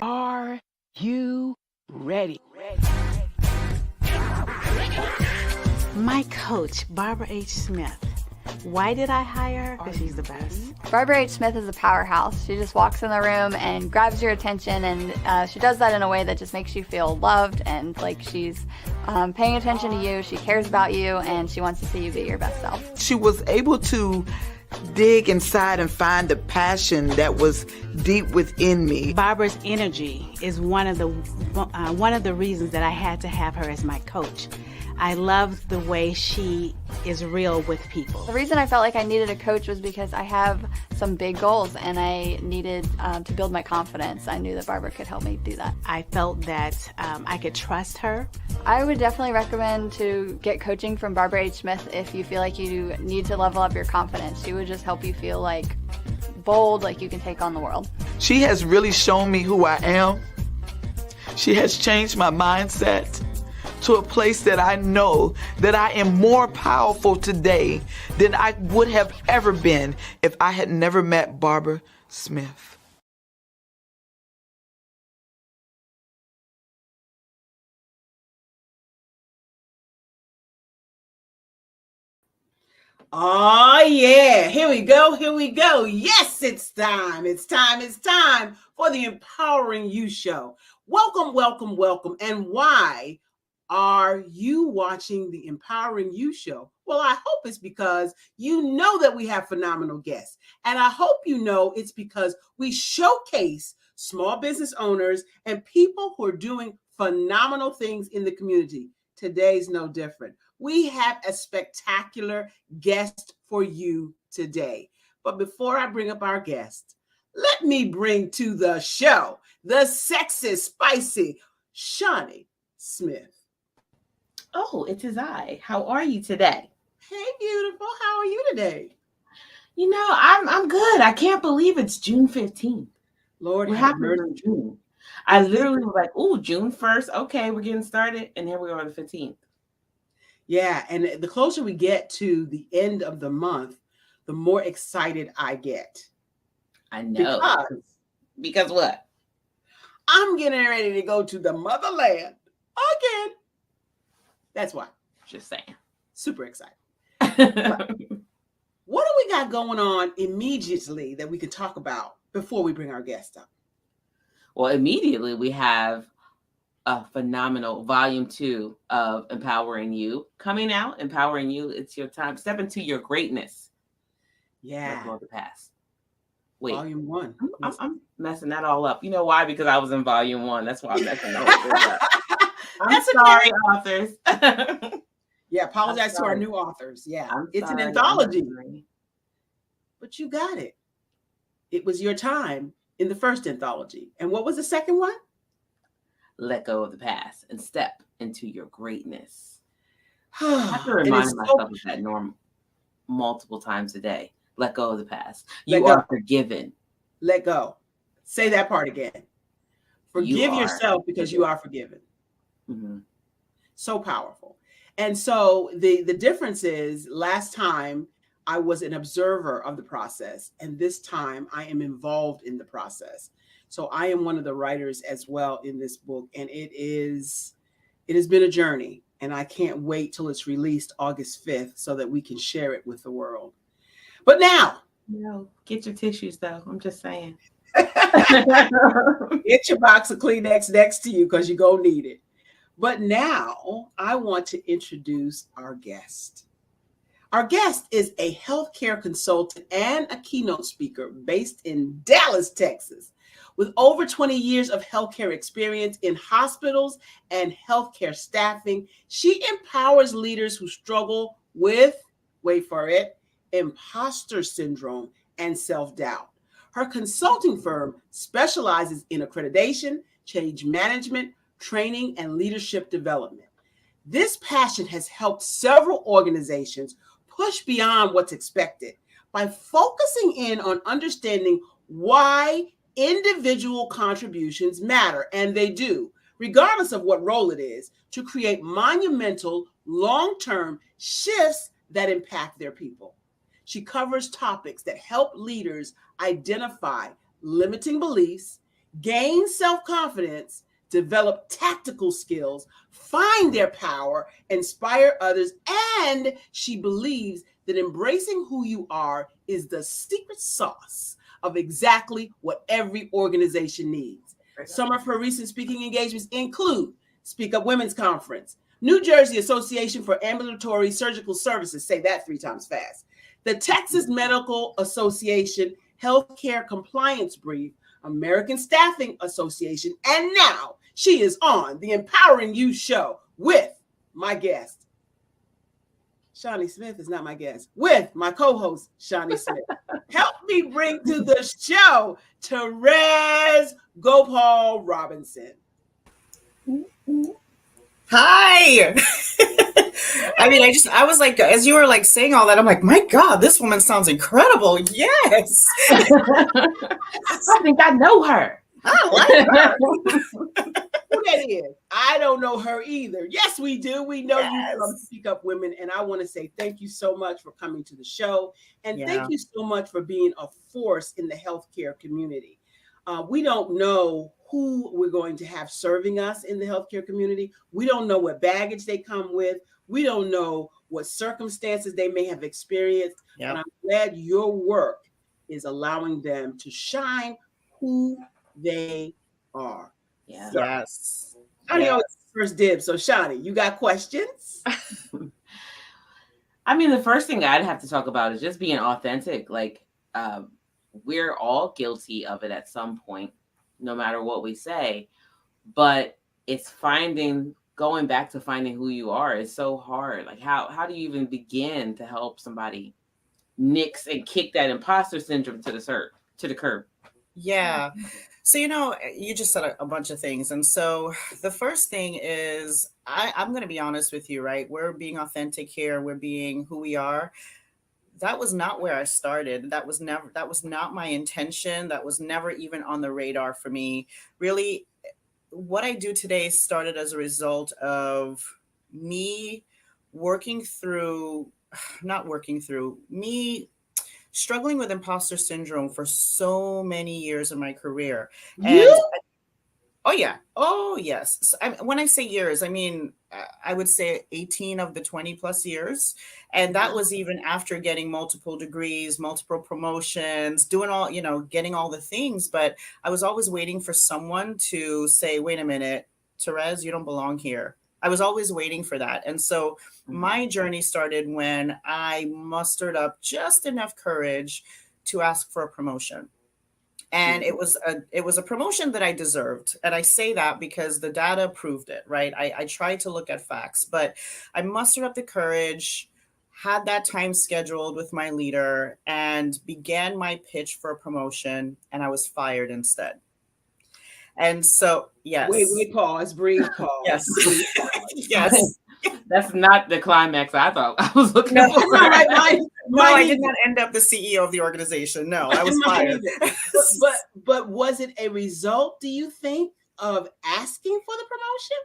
Are you ready? My coach, Barbara H. Smith. Why did I hire her? Because she's the best. Barbara H. Smith is a powerhouse. She just walks in the room and grabs your attention, and she does that in a way that just makes you feel loved and like she's paying attention to you. She cares about you, and she wants to see you be your best self. She was able to dig inside and find the passion that was deep within me. Barbara's energy is one of the reasons that I had to have her as my coach. I love the way she is real with people. The reason I felt like I needed a coach was because I have some big goals and I needed to build my confidence. I knew that Barbara could help me do that. I felt that I could trust her. I would definitely recommend to get coaching from Barbara H. Smith if you feel like you need to level up your confidence. She would just help you feel like bold, like you can take on the world. She has really shown me who I am. She has changed my mindset to a place that I know that I am more powerful today than I would have ever been if I had never met Barbara Smith. Oh, yeah. Here we go. Here we go. Yes, it's time. It's time. It's time for the Empowering You Show. Welcome, welcome, welcome. And why are you watching the Empowering You Show? Well, I hope it's because you know that we have phenomenal guests. And I hope you know it's because we showcase small business owners and people who are doing phenomenal things in the community. Today's no different. We have a spectacular guest for you today. But before I bring up our guest, let me bring to the show the sexy, spicy Shawnee Smith. Oh, it is I. How are you today? Hey, beautiful. How are you today? You know, I'm good. I can't believe it's June 15th. Lord, What have happened mercy. in June? I literally was like, oh, June 1st. Okay, we're getting started. And here we are on the 15th. Yeah, and the closer we get to the end of the month, the more excited I get. I know. Because what? I'm getting ready to go to the motherland again. That's why. Just saying. Super excited. What do we got going on immediately that we can talk about before we bring our guest up? Well, immediately we have a phenomenal volume 2 of Empowering You coming out. Empowering You, it's your time. Step into your greatness. Yeah. Let go of the past. Wait. Volume 1. I'm messing that all up. You know why? Because I was in volume 1. That's why I'm messing that up. I'm sorry, authors. Yeah, apologize to our new authors. Yeah, it's an anthology. But you got it. It was your time in the first anthology. And what was the second one? Let go of the past and step into your greatness. I have to remind myself of that multiple times a day. Let go of the past. You are forgiven. Let go. Say that part again. Forgive yourself because you are forgiven. Mm-hmm. So powerful. And so the difference is last time I was an observer of the process, and this time I am involved in the process. So I am one of the writers as well in this book, and it has been a journey, and I can't wait till it's released August 5th so that we can share it with the world. But now, get your tissues though. I'm just saying. Get your box of Kleenex next to you because you're going to need it. But now I want to introduce our guest. Our guest is a healthcare consultant and a keynote speaker based in Dallas, Texas. With over 20 years of healthcare experience in hospitals and healthcare staffing, she empowers leaders who struggle with, wait for it, imposter syndrome and self-doubt. Her consulting firm specializes in accreditation, change management, training, and leadership development. This passion has helped several organizations push beyond what's expected by focusing in on understanding why individual contributions matter, and they do, regardless of what role it is, to create monumental, long-term shifts that impact their people. She covers topics that help leaders identify limiting beliefs, gain self-confidence, develop tactical skills, find their power, inspire others, and she believes that embracing who you are is the secret sauce of exactly what every organization needs. Some of her recent speaking engagements include Speak Up Women's Conference, New Jersey Association for Ambulatory Surgical Services, say that 3 times fast, the Texas Medical Association Healthcare Compliance Brief, American Staffing Association, and now she is on the Empowering You show with my guest. Shawnee Smith is not my guest, with my co-host, Shawnee Smith. Help me bring to the show Therese Gopal Robinson. Hi. I mean, I was like, as you were like saying all that, I'm like, my God, this woman sounds incredible. Yes. I think I know her. I like her. Who that is? I don't know her either. Yes, we do. We know Yes. you from Speak Up Women. And I want to say thank you so much for coming to the show. And thank you so much for being a force in the healthcare community. We don't know who we're going to have serving us in the healthcare community. We don't know what baggage they come with. We don't know what circumstances they may have experienced. Yep. And I'm glad your work is allowing them to shine who they are. Yeah. So, Yes. Shawnee always first dibs. So Shawnee, you got questions? I mean, the first thing I'd have to talk about is just being authentic. Like, we're all guilty of it at some point, no matter what we say. But it's going back to finding who you are is so hard. Like, how do you even begin to help somebody nix and kick that imposter syndrome to the curb? Yeah. So, you just said a bunch of things. And so the first thing is, I'm going to be honest with you, right? We're being authentic here. We're being who we are. That was not where I started. That was not my intention. That was never even on the radar for me. Really, what I do today started as a result of me me struggling with imposter syndrome for so many years in my career. And oh yes. So, when I say years, I mean, I would say 18 of the 20 plus years. And that was even after getting multiple degrees, multiple promotions, doing all, getting all the things. But I was always waiting for someone to say, wait a minute, Therese, you don't belong here. I was always waiting for that. And so my journey started when I mustered up just enough courage to ask for a promotion. And it was a promotion that I deserved. And I say that because the data proved it, right? I tried to look at facts, but I mustered up the courage, had that time scheduled with my leader, and began my pitch for a promotion, and I was fired instead. And so, yes. Wait, pause, breathe, pause. Yes. Breathe, pause. Yes. That's not the climax I thought I was looking for. I did not end up the CEO of the organization. No, I was fired. But was it a result, do you think, of asking for the promotion?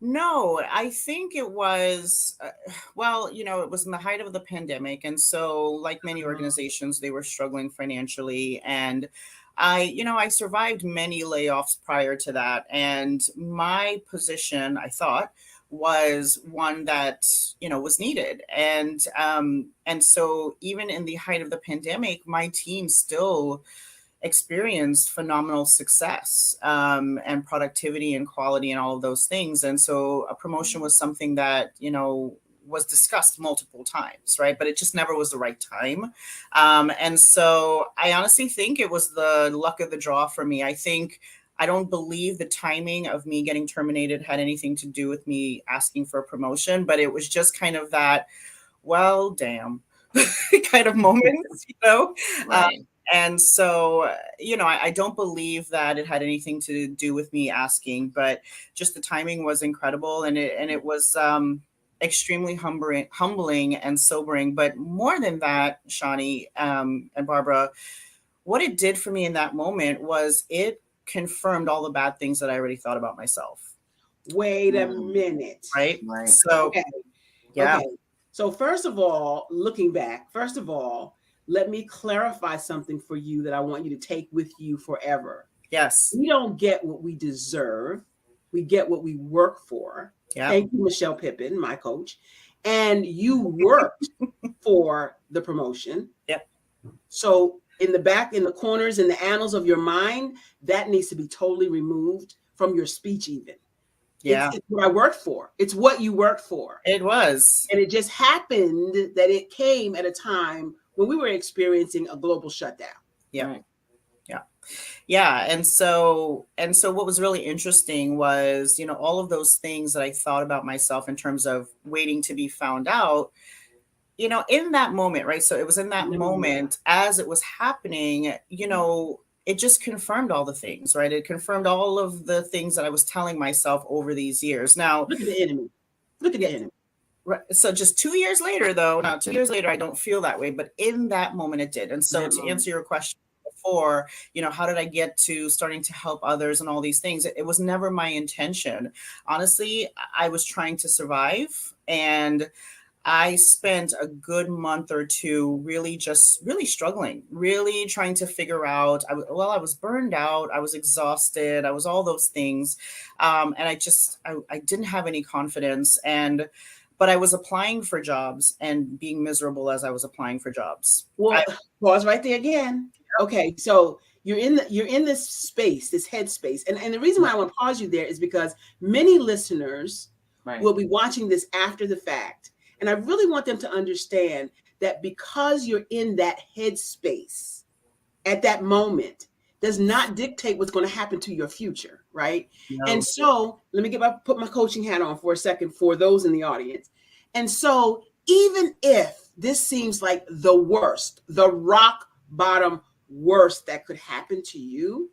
No, I think it was, it was in the height of the pandemic. And so like many organizations, they were struggling financially. And I survived many layoffs prior to that. And my position, I thought, was one that, was needed. And so even in the height of the pandemic, my team still experienced phenomenal success and productivity and quality and all of those things. And so a promotion was something that, was discussed multiple times, right? But it just never was the right time. And so I honestly think it was the luck of the draw for me. I don't believe the timing of me getting terminated had anything to do with me asking for a promotion, but it was just kind of that, well, damn kind of moment, Right. And so, I don't believe that it had anything to do with me asking, but just the timing was incredible. And it was extremely humbling and sobering. But more than that, Shawnee and Barbara, what it did for me in that moment was it confirmed all the bad things that I already thought about myself. Wait a minute. Right. So, yeah. Okay. So first of all, looking back, let me clarify something for you that I want you to take with you forever. Yes. We don't get what we deserve. We get what we work for. Yeah. Thank you, Michelle Pippin, my coach. And you worked for the promotion. Yep. So in the corners, in the annals of your mind, that needs to be totally removed from your speech even. Yeah. It's what I worked for. It's what you worked for. It was. And it just happened that it came at a time when we were experiencing a global shutdown. Yeah. Right. Yeah. And so what was really interesting was, all of those things that I thought about myself in terms of waiting to be found out, in that moment, right? So it was in that moment as it was happening, it just confirmed all the things, right? It confirmed all of the things that I was telling myself over these years. Now, look at the enemy. Look at the enemy. Right. So just 2 years later, though, now 2 years later, I don't feel that way, but in that moment it did. And so to answer your question before, how did I get to starting to help others and all these things? It was never my intention. Honestly, I was trying to survive, and I spent a good month or two really struggling, really trying to figure out, I was burned out, I was exhausted, I was all those things. And I didn't have any confidence, but I was applying for jobs and being miserable as I was applying for jobs. Well, pause right there again. Okay, so you're in this space, this headspace. And the reason why I want to pause you there is because many listeners will be watching this after the fact. And I really want them to understand that because you're in that headspace at that moment does not dictate what's going to happen to your future, right? No. And so let me put my coaching hat on for a second for those in the audience. And so even if this seems like the worst, the rock bottom worst that could happen to you,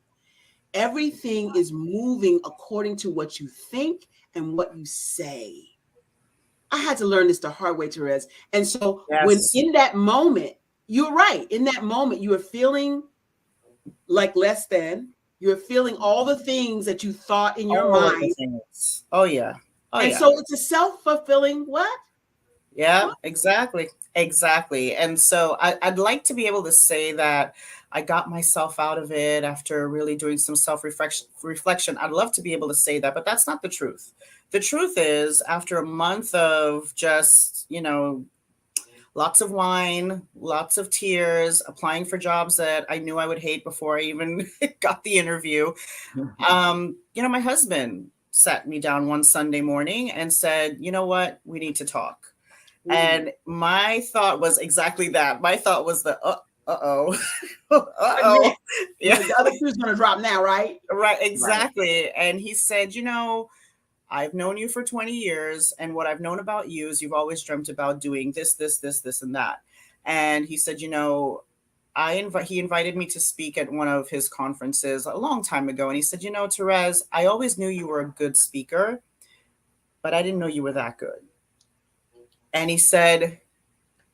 everything is moving according to what you think and what you say. I had to learn this the hard way, Therese. And so when in that moment, you're right. In that moment, you are feeling like less than. You're feeling all the things that you thought in your mind. Oh, yeah. And so it's a self-fulfilling what? Yeah, exactly. Exactly. And so I'd like to be able to say that I got myself out of it after really doing some self-reflection. I'd love to be able to say that, but that's not the truth. The truth is, after a month of just, lots of wine, lots of tears, applying for jobs that I knew I would hate before I even got the interview, my husband sat me down one Sunday morning and said, you know what, we need to talk. And my thought was exactly that. My thought was uh-oh. Yeah. The other shoe's going to drop now, right? Right, exactly. Right. And he said, I've known you for 20 years, and what I've known about you is you've always dreamt about doing this, and that. And he said, he invited me to speak at one of his conferences a long time ago. And he said, Therese, I always knew you were a good speaker, but I didn't know you were that good. And he said,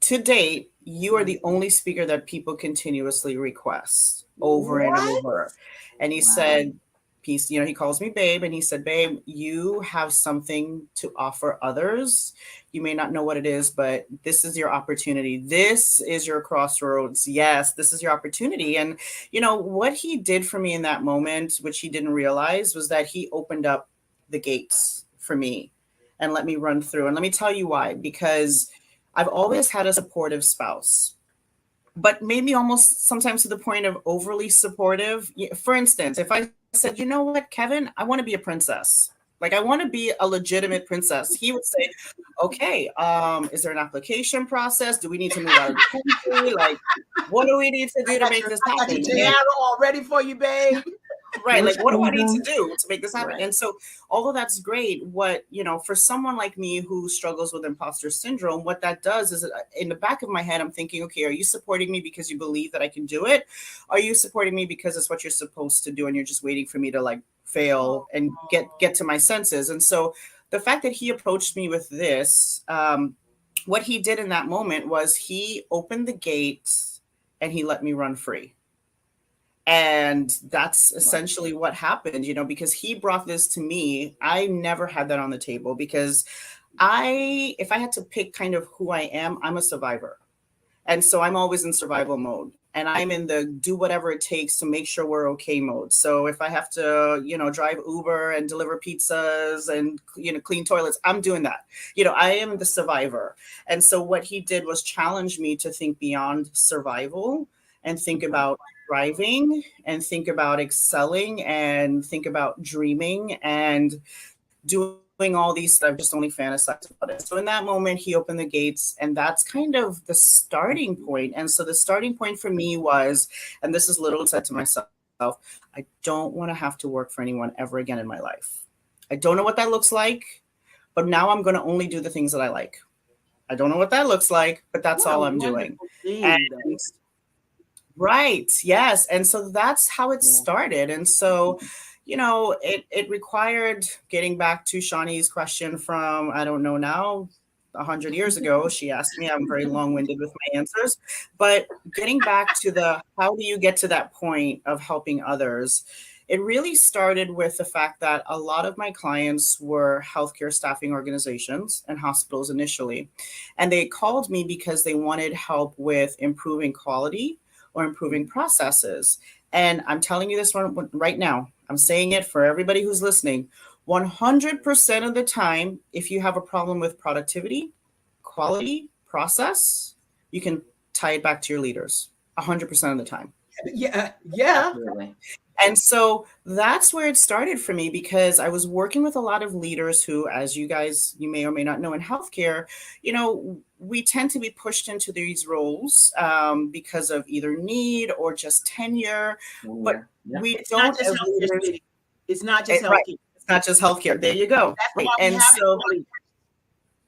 to date, you are the only speaker that people continuously request over and over. And he said, he calls me babe, and he said, babe, you have something to offer others. You may not know what it is, but this is your opportunity. This is your crossroads. Yes, this is your opportunity. And, what he did for me in that moment, which he didn't realize, was that he opened up the gates for me and let me run through. And let me tell you why, because I've always had a supportive spouse, but maybe almost sometimes to the point of overly supportive. For instance, if I said, you know what, Kevin, I want to be a princess. Like, I want to be a legitimate princess. He would say, okay, is there an application process? Do we need to move out of the country? Like, what do we need to do to make this happen? All ready for you, babe. Right. Like, what do I need to do to make this happen? Right. And so, although that's great, for someone like me who struggles with imposter syndrome, what that does is in the back of my head, I'm thinking, okay, are you supporting me because you believe that I can do it? Are you supporting me because it's what you're supposed to do and you're just waiting for me to fail and get to my senses? And so the fact that he approached me with this, what he did in that moment was he opened the gates and he let me run free. And that's essentially what happened, because he brought this to me. I never had that on the table because if I had to pick kind of who I am, I'm a survivor. And so I'm always in survival mode. and I'm in the do whatever it takes to make sure we're okay mode. So if I have to, drive Uber and deliver pizzas and, clean toilets, I'm doing that. I am the survivor. And so what he did was challenge me to think beyond survival and think about thriving and think about excelling and think about dreaming and doing all these stuff, just only fantasize about it. So in that moment, he opened the gates, and that's kind of the starting point. And so the starting point for me was, and this is literally said to myself, I don't want to have to work for anyone ever again in my life. I don't know what that looks like, but now I'm going to only do the things that I like. I don't know what that looks like, but that's all I'm doing. Right. Yes. And so that's how it started. And so, it required, getting back to Shawnee's question from, I don't know now, 100 years ago. She asked me, I'm very long-winded with my answers, but getting back to how do you get to that point of helping others? It really started with the fact that a lot of my clients were healthcare staffing organizations and hospitals initially, and they called me because they wanted help with improving quality or improving processes. And I'm telling you this one right now, I'm saying it for everybody who's listening, 100% of the time, if you have a problem with productivity, quality, process, you can tie it back to your leaders 100% of the time. Yeah. Absolutely. And so that's where it started for me, because I was working with a lot of leaders who, as you may or may not know, in healthcare, we tend to be pushed into these roles because of either need or just tenure. But we don't. It's not just healthcare. Right. It's not just healthcare. There you go. Right. And so,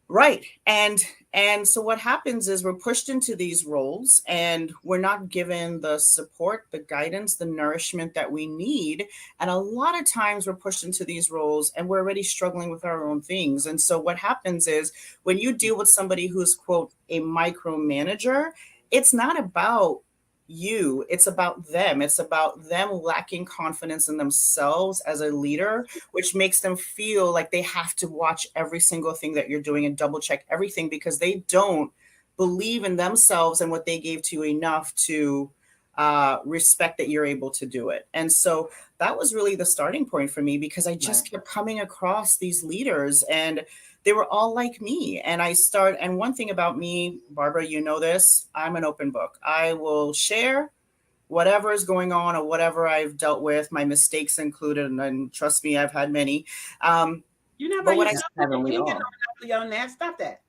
right. And so what happens is we're pushed into these roles and we're not given the support, the guidance, the nourishment that we need. And a lot of times we're pushed into these roles and we're already struggling with our own things. And so what happens is when you deal with somebody who's, quote, a micromanager, it's not about you, it's about them. It's about them lacking confidence in themselves as a leader, which makes them feel like they have to watch every single thing that you're doing and double check everything, because they don't believe in themselves and what they gave to you enough to respect that you're able to do it. And so that was really the starting point for me, because I just kept coming across these leaders and they were all like me. And and one thing about me, Barbara, you know this, I'm an open book. I will share whatever is going on or whatever I've dealt with, my mistakes included. And trust me, I've had many. You're not by yourself. You ain't got no monopoly on that. Stop that.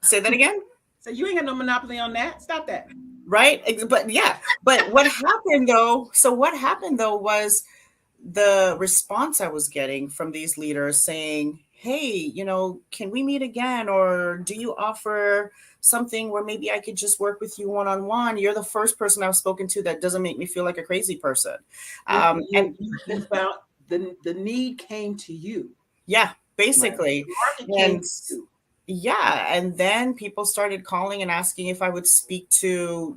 Say that again? So you ain't got no monopoly on that. Stop that. Right. But yeah. But what happened though was the response I was getting from these leaders saying, hey, can we meet again? Or do you offer something where maybe I could just work with you one-on-one? You're the first person I've spoken to that doesn't make me feel like a crazy person. And you found the need came to you. Yeah, basically. Right. And then people started calling and asking if I would speak to,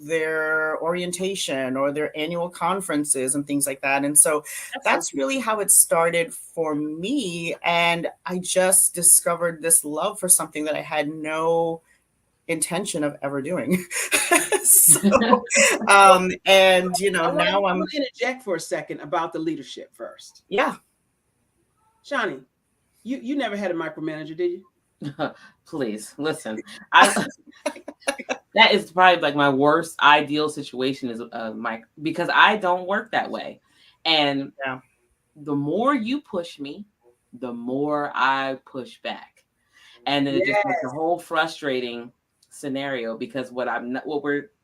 their orientation or their annual conferences and things like that. And so that's really how it started for me. And I just discovered this love for something that I had no intention of ever doing. Now I'm going to interject for a second about the leadership first. Yeah. Shawnee, you never had a micromanager, did you? Please listen. That is probably like my worst ideal situation is because I don't work that way. And the more you push me, the more I push back. And then it just makes a whole frustrating scenario, because what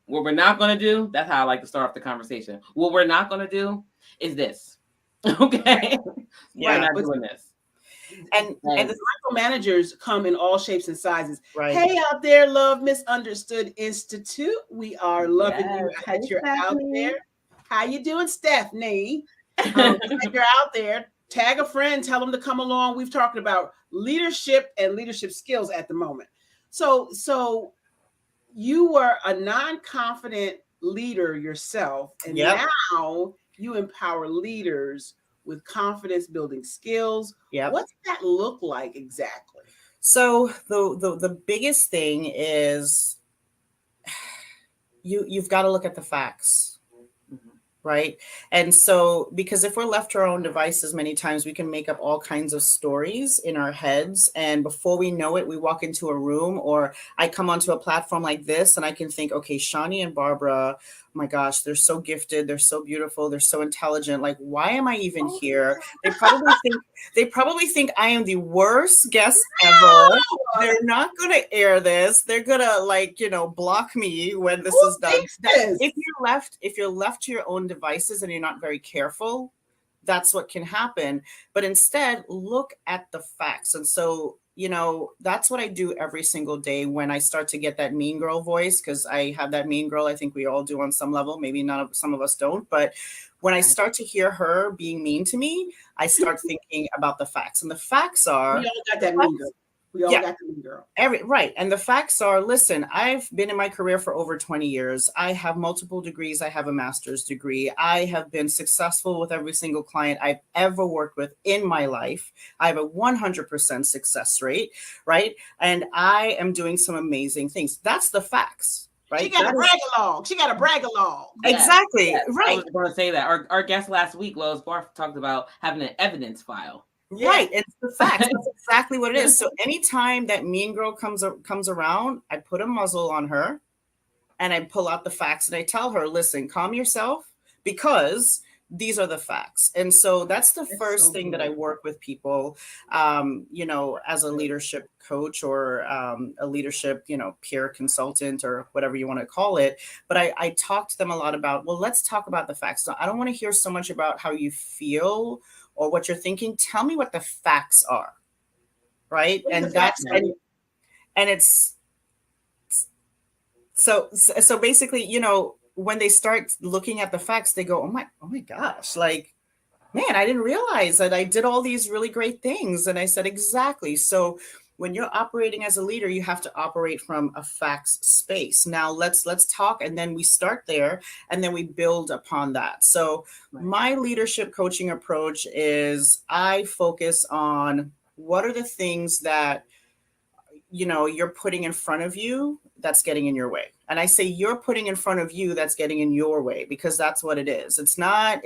we're not going to do, that's how I like to start off the conversation. What we're not going to do is this. Okay. We're not doing this. And the micromanagers come in all shapes and sizes. Right. Hey out there, Love Misunderstood Institute. We are loving you that you're out there. How you doing, Stephanie? You're out there. Tag a friend, tell them to come along. We've talked about leadership and leadership skills at the moment. So you were a non-confident leader yourself, and now you empower leaders with confidence building skills. What's that look like exactly? So the biggest thing is you've got to look at the facts. Right. And so, because if we're left to our own devices, many times we can make up all kinds of stories in our heads. And before we know it, we walk into a room, or I come onto a platform like this and I can think, okay, Shani and Barbara, oh my gosh, they're so gifted. They're so beautiful. They're so intelligent. Like, why am I even here? They probably think I am the worst guest ever. They're not going to air this. They're going to block me when this is done. If you're left to your own devices and you're not very careful, that's what can happen. But instead, look at the facts. And so, that's what I do every single day when I start to get that mean girl voice, because I have that mean girl. I think we all do on some level. Maybe some of us don't. But when I start to hear her being mean to me, I start thinking about the facts. And the facts are... We all got that mean girl. We all got the mean girl. Right. And the facts are, listen, I've been in my career for over 20 years. I have multiple degrees. I have a master's degree. I have been successful with every single client I've ever worked with in my life. I have a 100% success rate, right? And I am doing some amazing things. That's the facts. Right? She got to brag along. Exactly. Yes. Right. I was going to say that. Our guest last week, Lois Barth, talked about having an evidence file. Yeah. Right. It's the facts. That's exactly what it is. So anytime that mean girl comes around, I put a muzzle on her and I pull out the facts and I tell her, listen, calm yourself, because these are the facts. And so that's the first thing that I work with people, as a leadership coach or a leadership, peer consultant or whatever you want to call it. But I talk to them a lot about, well, let's talk about the facts. So I don't want to hear so much about how you feel or what you're thinking. Tell me what the facts are. Right. And that's, and it's, so basically, when they start looking at the facts, they go, oh my gosh, like, man, I didn't realize that I did all these really great things. And I said, exactly. So when you're operating as a leader, you have to operate from a facts space. Now let's talk. And then we start there and then we build upon that. So my leadership coaching approach is I focus on what are the things that, you're putting in front of you that's getting in your way. And I say you're putting in front of you that's getting in your way, because that's what it is. It's not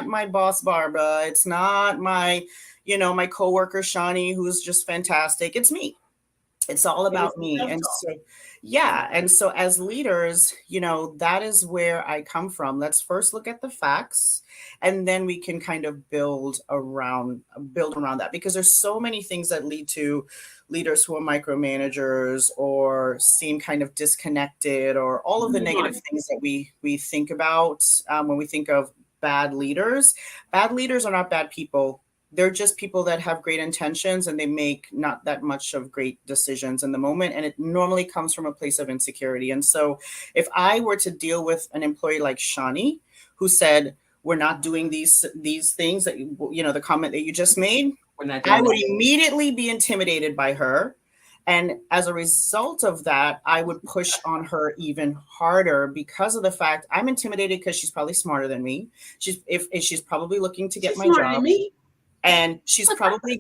my boss, Barbara. It's not my, my coworker, Shani, who's just fantastic. It's me. It's all about me. And so, and so as leaders, that is where I come from. Let's first look at the facts, and then we can kind of build around that, because there's so many things that lead to leaders who are micromanagers or seem kind of disconnected, or all of the negative things that we think about when we think of bad leaders. Bad leaders are not bad people. They're just people that have great intentions and they make not that much of great decisions in the moment. And it normally comes from a place of insecurity. And so if I were to deal with an employee like Shani, who said, we're not doing these things that, the comment that you just made, I would immediately be intimidated by her. And as a result of that, I would push on her even harder, because of the fact I'm intimidated, because she's probably smarter than me. She's probably looking to get my job. And they're probably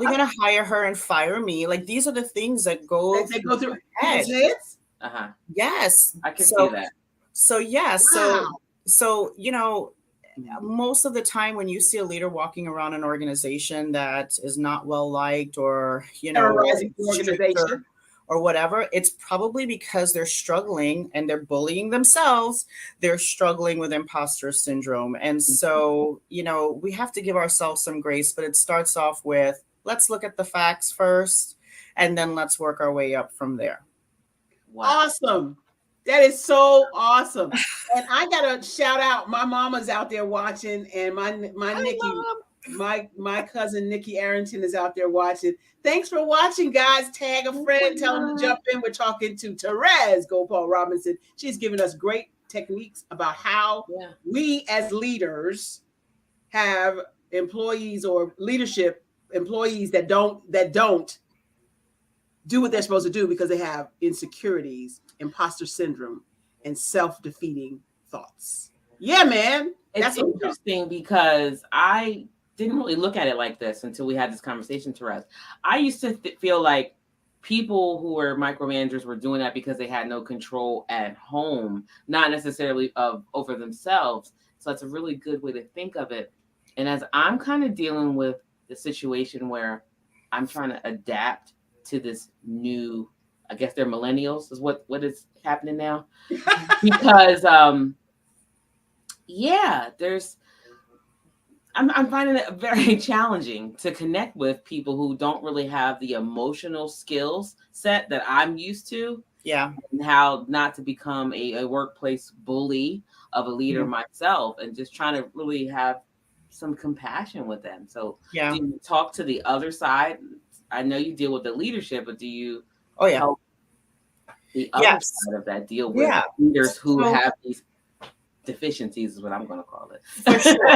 gonna hire her and fire me. Like, these are the things that go through her head. Yes, I can see that. So so most of the time when you see a leader walking around an organization that is not well liked, or terrorizing the organization, or whatever, it's probably because they're struggling and they're bullying themselves. They're struggling with imposter syndrome. And so, we have to give ourselves some grace, but it starts off with, let's look at the facts first, and then let's work our way up from there. Wow. Awesome. That is so awesome. And I got to shout out, my mama's out there watching, and my Nikki, my cousin Nikki Arrington is out there watching. Thanks for watching, guys. Tag a friend, tell them to jump in. We're talking to Therese Gopal Robinson. She's giving us great techniques about how we as leaders have employees or leadership employees that don't do what they're supposed to do because they have insecurities, imposter syndrome, and self-defeating thoughts. Yeah, man. That's interesting, because I didn't really look at it like this until we had this conversation, Therese. I used to feel like people who were micromanagers were doing that because they had no control at home, not necessarily over themselves. So that's a really good way to think of it. And as I'm kind of dealing with the situation where I'm trying to adapt to this new, I guess they're millennials is what is happening now. Because I'm finding it very challenging to connect with people who don't really have the emotional skills set that I'm used to. Yeah. And how not to become a workplace bully of a leader myself, and just trying to really have some compassion with them. So do you talk to the other side? I know you deal with the leadership, but do you help the other side of that deal with leaders who have these deficiencies is what I'm going to call it. For sure.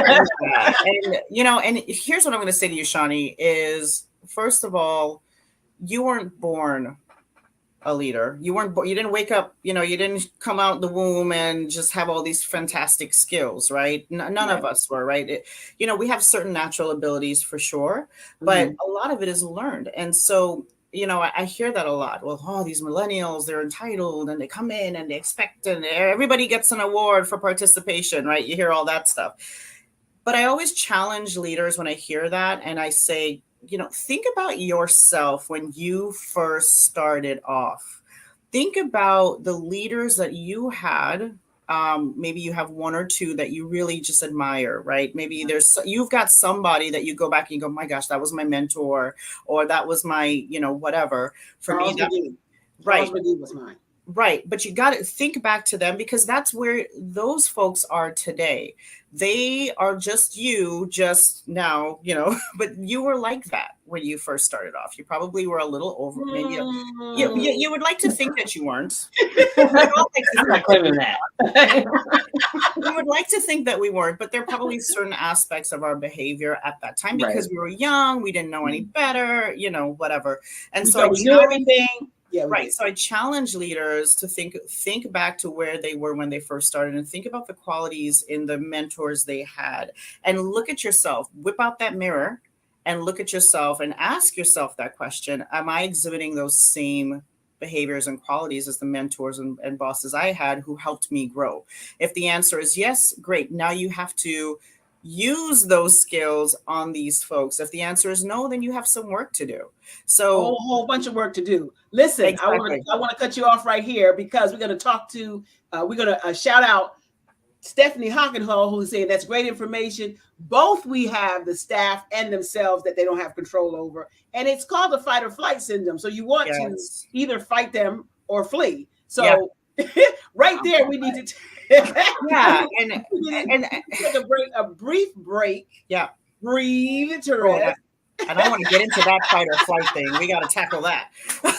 And here's what I'm going to say to you, Shawnee, is first of all, you weren't born a leader. You didn't wake up, you didn't come out the womb and just have all these fantastic skills, right? None of us were, right? We have certain natural abilities for sure, but a lot of it is learned. And so, I hear that a lot. Well, these millennials, they're entitled and they come in and they expect, and everybody gets an award for participation, right? You hear all that stuff. But I always challenge leaders when I hear that. And I say, think about yourself when you first started off. Think about the leaders that you had. Maybe you have one or two that you really just admire, right? Maybe you've got somebody that you go back and you go, my gosh, that was my mentor, or that was my, whatever. For Charles me, Charles McGee was mine. Right. But you got to think back to them, because that's where those folks are today. They are just now, but you were like that when you first started off. You probably were a little over, maybe you would like to think that you weren't. I'm not claiming that. We would like to think that we weren't, but there are probably certain aspects of our behavior at that time because we were young, we didn't know any better, whatever. And so we knew everything. Yeah, right. So I challenge leaders to think back to where they were when they first started, and think about the qualities in the mentors they had, and look at yourself, whip out that mirror and look at yourself and ask yourself that question. Am I exhibiting those same behaviors and qualities as the mentors and bosses I had who helped me grow? If the answer is yes, great. Now you have to use those skills on these folks. If the answer is no, then you have some work to do. So a whole bunch of work to do. Listen, exactly. I want to cut you off right here, because we're going to talk to, we're going to shout out Stephanie Hockenhull, who's saying that's great information. Both we have the staff and themselves that they don't have control over. And it's called the fight or flight syndrome. So you want to either fight them or flee. So right there, we need to and take a brief break. Yeah. Breathe to rest. And I want to get into that fight or flight thing. We got to tackle that. All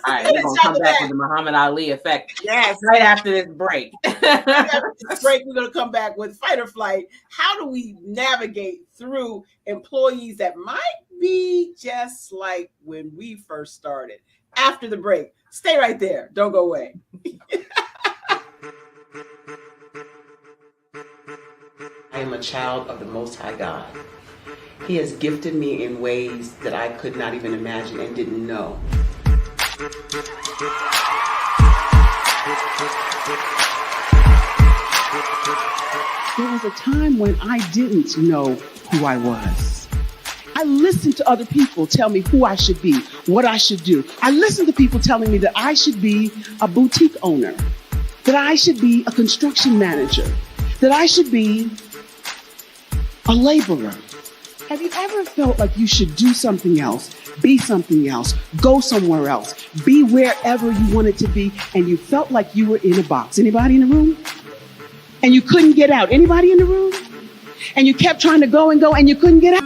right, we're going to come back with the Muhammad Ali effect. Yes. Right after this break. After this break, we're going to come back with fight or flight. How do we navigate through employees that might be just like when we first started? After the break. Stay right there. Don't go away. I am a child of the Most High God. He has gifted me in ways that I could not even imagine and didn't know. There was a time when I didn't know who I was. I listened to other people tell me who I should be, what I should do. I listened to people telling me that I should be a boutique owner, that I should be a construction manager, that I should be a laborer. Have you ever felt like you should do something else, be something else, go somewhere else, be wherever you wanted to be, and you felt like you were in a box? Anybody in the room? And you couldn't get out. Anybody in the room? And you kept trying to go and you couldn't get out.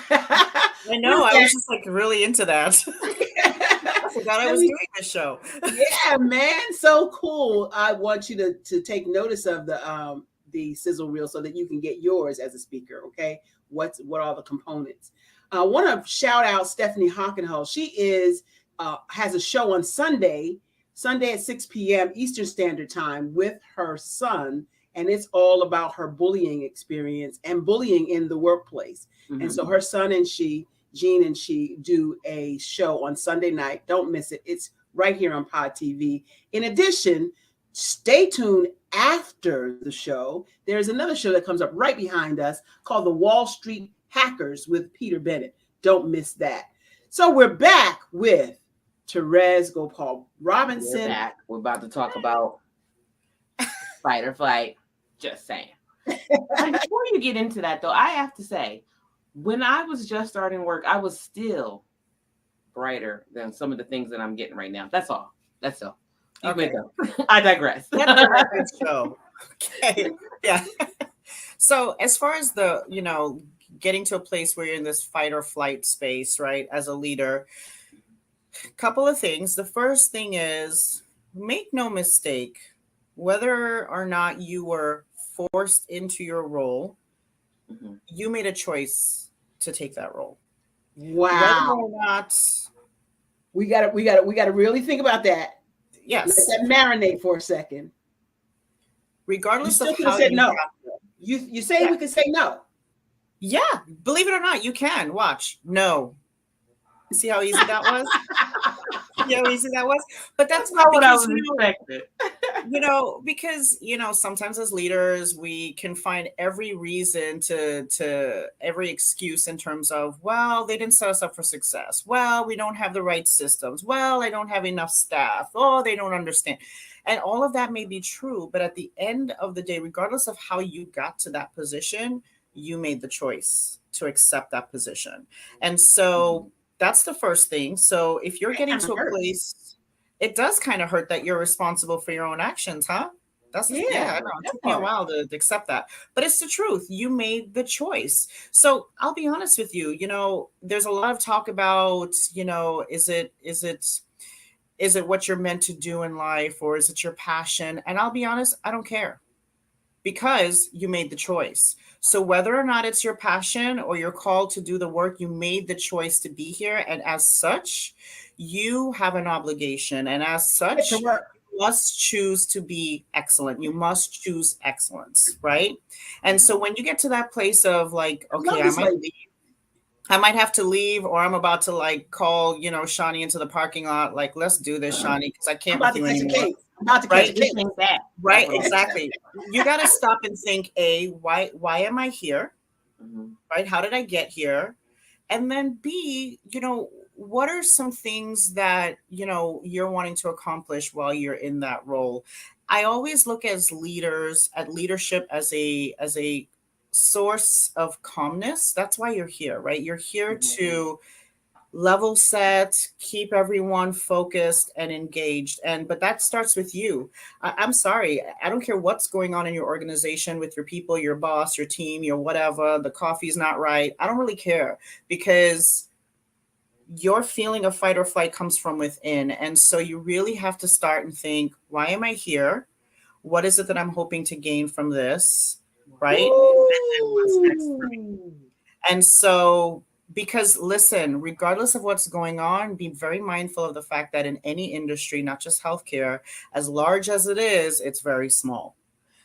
I know. I was just like really into that. I forgot I was doing this show. Yeah, man, so cool. I want you to take notice of the sizzle reel so that you can get yours as a speaker. Okay, what are the components? I want to shout out Stephanie Hockenhull. She has a show on Sunday at 6 p.m. Eastern Standard Time with her son, and it's all about her bullying experience and bullying in the workplace. Mm-hmm. And so her son and Jean and she do a show on Sunday night. Don't miss it. It's right here on Pod TV. In addition, stay tuned after the show. There's another show that comes up right behind us called The Wall Street Hackers with Peter Bennett. Don't miss that. So we're back with Therese Gopal Robinson. We're back. We're about to talk about fight or flight. Just saying. Before you get into that, though, I have to say, when I was just starting work, I was still brighter than some of the things that I'm getting right now. That's all. Okay. I digress. Show. Okay. Yeah. So as far as the, getting to a place where you're in this fight or flight space, right, as a leader, couple of things. The first thing is, make no mistake, whether or not you were forced into your role, mm-hmm. you made a choice to take that role. Wow. Whether or not, we gotta really think about that. Yes. Let that marinate for a second. Regardless of how you no. You say we can say no. Yeah, believe it or not, you can. Watch. No. See how easy that was? See how easy that was? But that's not what I was expecting. Because sometimes as leaders we can find every reason to every excuse in terms of, well, they didn't set us up for success. Well, we don't have the right systems. Well, I don't have enough staff. Oh, they don't understand. And all of that may be true, but at the end of the day, regardless of how you got to that position, you made the choice to accept that position. And so that's the first thing. So if you're getting to a place, it does kind of hurt that you're responsible for your own actions, huh? I know. It took me a while to accept that, but it's the truth. You made the choice. So I'll be honest with you, there's a lot of talk about, is it what you're meant to do in life, or is it your passion? And I'll be honest, I don't care, because you made the choice. So whether or not it's your passion or you're called to do the work, you made the choice to be here. And as such, you have an obligation. And as such, you must choose to be excellent. You must choose excellence, right? And so when you get to that place of like, okay, I might have to leave, or I'm about to call, Shani into the parking lot. Like, let's do this, Shani, because I can't with you anymore. Right, exactly. You got to stop and think, why am I here? Mm-hmm. Right? How did I get here? And then B, what are some things that, you're wanting to accomplish while you're in that role? I always look at leadership as a source of calmness. That's why you're here, right? You're here mm-hmm. to level set, keep everyone focused and engaged. But that starts with you. I'm sorry. I don't care what's going on in your organization with your people, your boss, your team, your whatever, the coffee's not right. I don't really care, because your feeling of fight or flight comes from within. And so you really have to start and think, why am I here? What is it that I'm hoping to gain from this? Right? And then what's next for me? And so, because listen, regardless of what's going on, be very mindful of the fact that in any industry, not just healthcare, as large as it is, it's very small.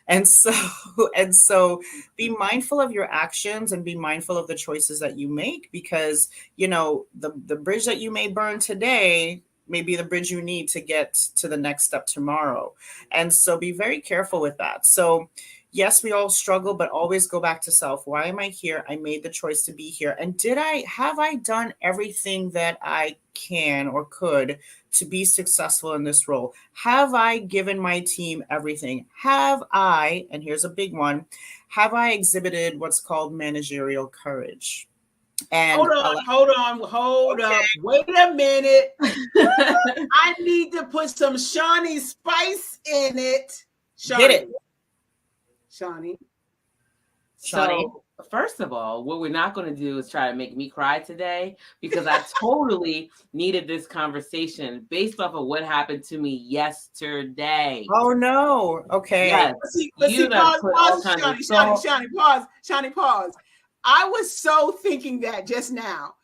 And so be mindful of your actions and be mindful of the choices that you make, because, the bridge that you may burn today may be the bridge you need to get to the next step tomorrow. And so be very careful with that. So yes, we all struggle, but always go back to self. Why am I here? I made the choice to be here. And have I done everything that I can or could to be successful in this role? Have I given my team everything? Have I, and here's a big one, have I exhibited what's called managerial courage? And hold on. Wait a minute. I need to put some Shani spice in it. Get it. Shani. So First of all, what we're not going to do is try to make me cry today, because I totally needed this conversation based off of what happened to me yesterday. Oh no. Okay. Yes. Let's see, pause, Shawnee, pause. I was so thinking that just now.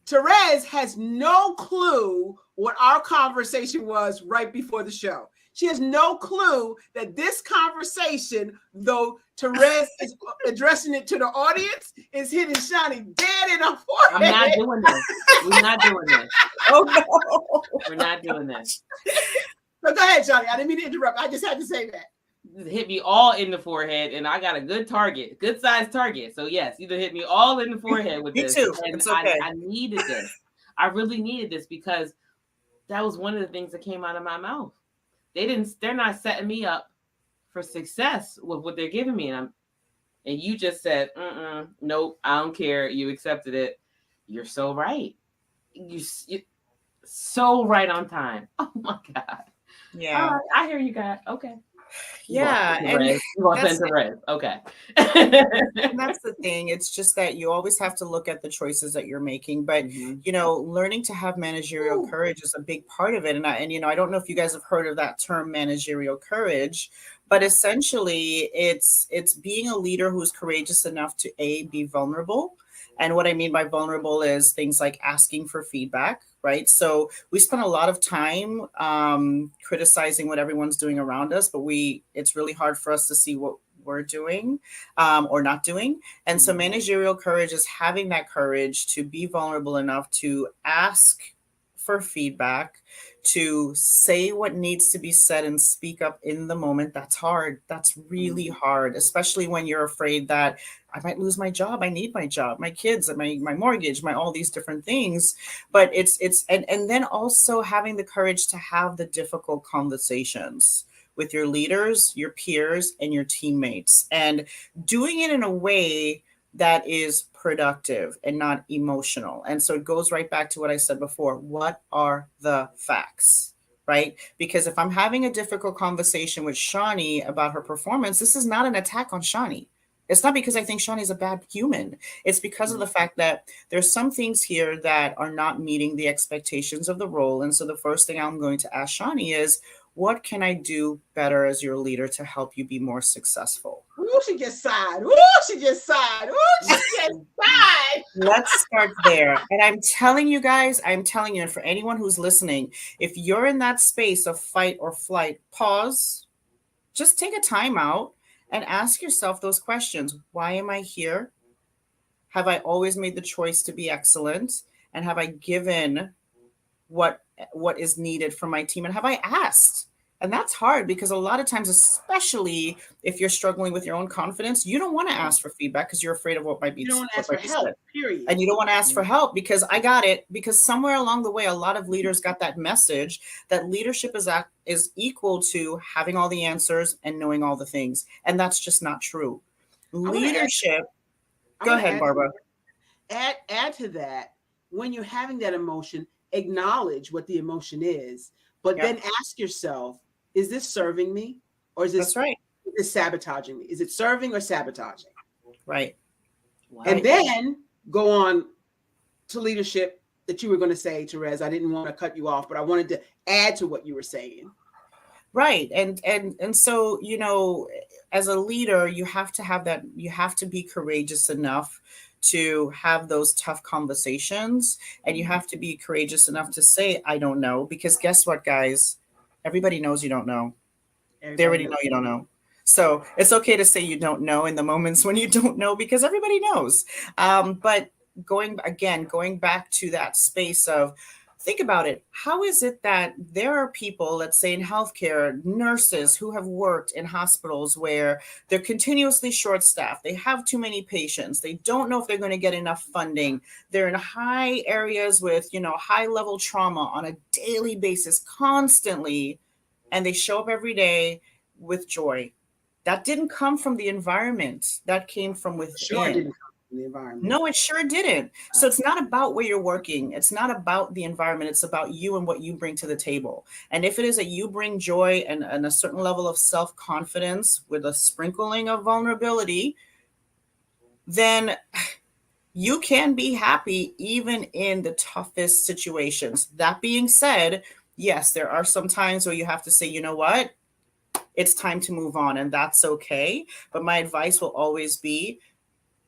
Therese has no clue what our conversation was right before the show. She has no clue that this conversation, though Therese is addressing it to the audience, is hitting Shawnee dead in her forehead. I'm not doing this. We're not doing this. Oh no. We're not doing this. So go ahead, Shawnee. I didn't mean to interrupt. I just had to say that. Hit me all in the forehead, and I got a good target, good size target. So yes, either hit me all in the forehead with this. Me too. And it's okay. I needed this. I really needed this, because that was one of the things that came out of my mouth. They're not setting me up for success with what they're giving me. And you just said, nope, I don't care. You accepted it. You're so right. You so right on time. Oh my God. Yeah. I hear you guys. Okay. Yeah. And okay. and that's the thing. It's just that you always have to look at the choices that you're making. But learning to have managerial courage is a big part of it. And I don't know if you guys have heard of that term, managerial courage, but essentially it's being a leader who's courageous enough to be vulnerable. And what I mean by vulnerable is things like asking for feedback, right? So we spend a lot of time criticizing what everyone's doing around us, but it's really hard for us to see what we're doing or not doing. And so managerial courage is having that courage to be vulnerable enough to ask for feedback, to say what needs to be said and speak up in the moment. That's hard. That's really hard, especially when you're afraid that I might lose my job. I need my job, my kids, my mortgage, all these different things. But and then also having the courage to have the difficult conversations with your leaders, your peers, and your teammates, and doing it in a way that is productive and not emotional. And so it goes right back to what I said before. What are the facts, right? Because if I'm having a difficult conversation with Shawnee about her performance, this is not an attack on Shawnee. It's not because I think Shawnee's a bad human. It's because of the fact that there's some things here that are not meeting the expectations of the role. And so the first thing I'm going to ask Shawnee is, what can I do better as your leader to help you be more successful? Ooh, she just sighed. Ooh, she just sighed. Ooh, she just sighed. Let's start there. And I'm telling you, and for anyone who's listening, if you're in that space of fight or flight, pause, just take a time out and ask yourself those questions. Why am I here? Have I always made the choice to be excellent? And have I given what is needed from my team? And have I asked? And that's hard, because a lot of times, especially if you're struggling with your own confidence, you don't want to ask for feedback because you're afraid of what might be. You don't want to ask for help, period. And you don't want to ask for help because I got it. Because somewhere along the way, a lot of leaders got that message that leadership is equal to having all the answers and knowing all the things. And that's just not true. Leadership. Go ahead, Barbara. Add to that, when you're having that emotion, acknowledge what the emotion is, but then ask yourself, is this serving me, or is this sabotaging me? Is it serving or sabotaging? Right. And then go on to leadership that you were going to say, Therese. I didn't want to cut you off, but I wanted to add to what you were saying. Right. And so, as a leader, you have to have that, you have to be courageous enough to have those tough conversations, and you have to be courageous enough to say, I don't know, because guess what, guys? Everybody knows you don't know. They already know you don't know. So it's okay to say you don't know in the moments when you don't know, because everybody knows. But going back to that space of, think about it. How is it that there are people, let's say in healthcare, nurses who have worked in hospitals where they're continuously short-staffed, they have too many patients, they don't know if they're going to get enough funding, they're in high areas with, high-level trauma on a daily basis, constantly, and they show up every day with joy. That didn't come from the environment. That came from within. Sure, it didn't come from the environment. No, it sure didn't. So it's not about where you're working. It's not about the environment. It's about you and what you bring to the table. And if it is that you bring joy and a certain level of self-confidence with a sprinkling of vulnerability, then you can be happy even in the toughest situations. That being said, yes, there are some times where you have to say, you know what? It's time to move on, and that's okay. But my advice will always be,